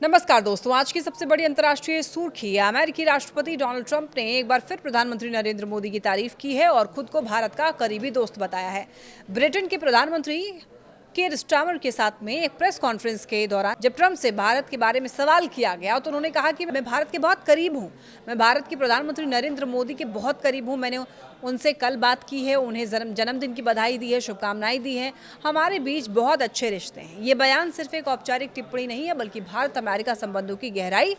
नमस्कार दोस्तों, आज की सबसे बड़ी अंतर्राष्ट्रीय सुर्खी। अमेरिकी राष्ट्रपति डोनाल्ड ट्रंप ने एक बार फिर प्रधानमंत्री नरेंद्र मोदी की तारीफ की है और खुद को भारत का करीबी दोस्त बताया है। ब्रिटेन के प्रधानमंत्री कीर स्टारमर के साथ में एक प्रेस कॉन्फ्रेंस के दौरान जब ट्रंप से भारत के बारे में सवाल किया गया तो उन्होंने कहा कि मैं भारत के बहुत करीब हूं। मैं भारत के प्रधानमंत्री नरेंद्र मोदी के बहुत करीब हूं। मैंने उनसे कल बात की है, उन्हें जन्मदिन की बधाई दी है, शुभकामनाएं दी हैं। हमारे बीच बहुत अच्छे रिश्ते हैं। ये बयान सिर्फ एक औपचारिक टिप्पणी नहीं है, बल्कि भारत अमेरिका संबंधों की गहराई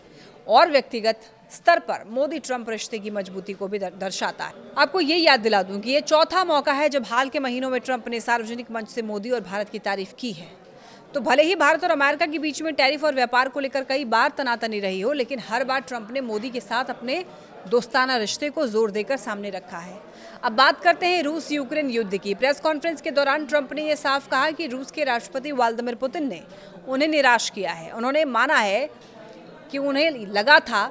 और व्यक्तिगत स्तर पर मोदी ट्रंप रिश्ते की मजबूती को भी दर्शाता है। आपको ये याद दिला दूं कि ये चौथा मौका है जब हाल के महीनों में ट्रंप ने सार्वजनिक मंच से मोदी और भारत की तारीफ की है। तो भले ही भारत और अमेरिका के बीच में टैरिफ और व्यापार को लेकर कई बार तनातनी रही हो, लेकिन हर बार ट्रंप ने मोदी के साथ अपने दोस्ताना रिश्ते को जोर देकर सामने रखा है। अब बात करते हैं रूस यूक्रेन युद्ध की। प्रेस कॉन्फ्रेंस के दौरान ट्रंप ने यह साफ कहा कि रूस के राष्ट्रपति व्लादिमीर पुतिन ने उन्हें निराश किया है। उन्होंने माना है कि उन्हें लगा था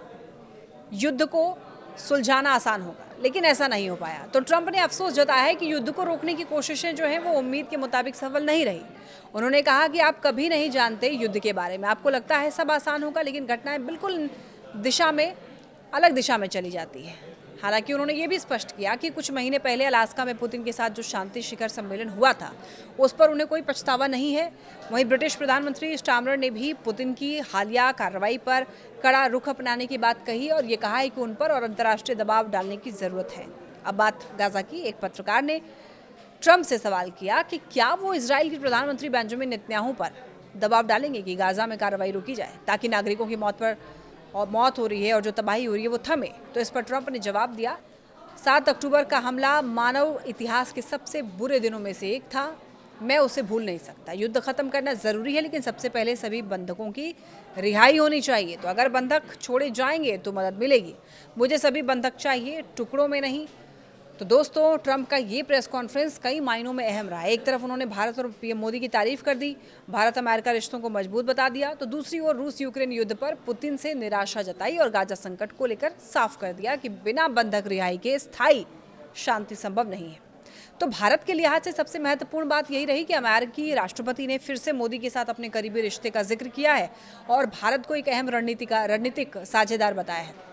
युद्ध को सुलझाना आसान होगा, लेकिन ऐसा नहीं हो पाया। तो ट्रंप ने अफसोस जताया है कि युद्ध को रोकने की कोशिशें जो हैं वो उम्मीद के मुताबिक सफल नहीं रही। उन्होंने कहा कि आप कभी नहीं जानते युद्ध के बारे में, आपको लगता है सब आसान होगा, लेकिन घटनाएं बिल्कुल अलग दिशा में चली जाती है। हालांकि उन्होंने ये भी स्पष्ट किया कि कुछ महीने पहले अलास्का में पुतिन के साथ जो शांति शिखर सम्मेलन हुआ था उस पर उन्हें कोई पछतावा नहीं है। वहीं ब्रिटिश प्रधानमंत्री स्टारमर ने भी पुतिन की हालिया कार्रवाई पर कड़ा रुख अपनाने की बात कही और ये कहा है कि उन पर और अंतर्राष्ट्रीय दबाव डालने की जरूरत है। अब बात गाजा की। एक पत्रकार ने ट्रंप से सवाल किया कि क्या वो इजराइल के प्रधानमंत्री बेंजामिन नेतन्याहू पर दबाव डालेंगे कि गाजा में कार्रवाई रोकी जाए ताकि नागरिकों की मौत हो रही है और जो तबाही हो रही है वो थमे। तो इस पर ट्रंप ने जवाब दिया, 7 अक्टूबर का हमला मानव इतिहास के सबसे बुरे दिनों में से एक था। मैं उसे भूल नहीं सकता। युद्ध खत्म करना जरूरी है, लेकिन सबसे पहले सभी बंधकों की रिहाई होनी चाहिए। तो अगर बंधक छोड़े जाएंगे तो मदद मिलेगी। मुझे सभी बंधक चाहिए, टुकड़ों में नहीं। तो दोस्तों, ट्रंप का ये प्रेस कॉन्फ्रेंस कई मायनों में अहम रहा है। एक तरफ उन्होंने भारत और पीएम मोदी की तारीफ कर दी, भारत अमेरिका रिश्तों को मजबूत बता दिया, तो दूसरी ओर रूस यूक्रेन युद्ध पर पुतिन से निराशा जताई और गाजा संकट को लेकर साफ कर दिया कि बिना बंधक रिहाई के स्थायी शांति संभव नहीं है। तो भारत के लिहाज से सबसे महत्वपूर्ण बात यही रही कि अमेरिकी राष्ट्रपति ने फिर से मोदी के साथ अपने करीबी रिश्ते का जिक्र किया है और भारत को एक अहम रणनीतिक साझेदार बताया है।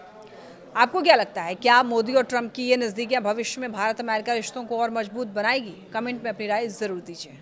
आपको क्या लगता है, क्या मोदी और ट्रंप की ये नज़दीकियां भविष्य में भारत अमेरिका रिश्तों को और मजबूत बनाएगी? कमेंट में अपनी राय जरूर दीजिए।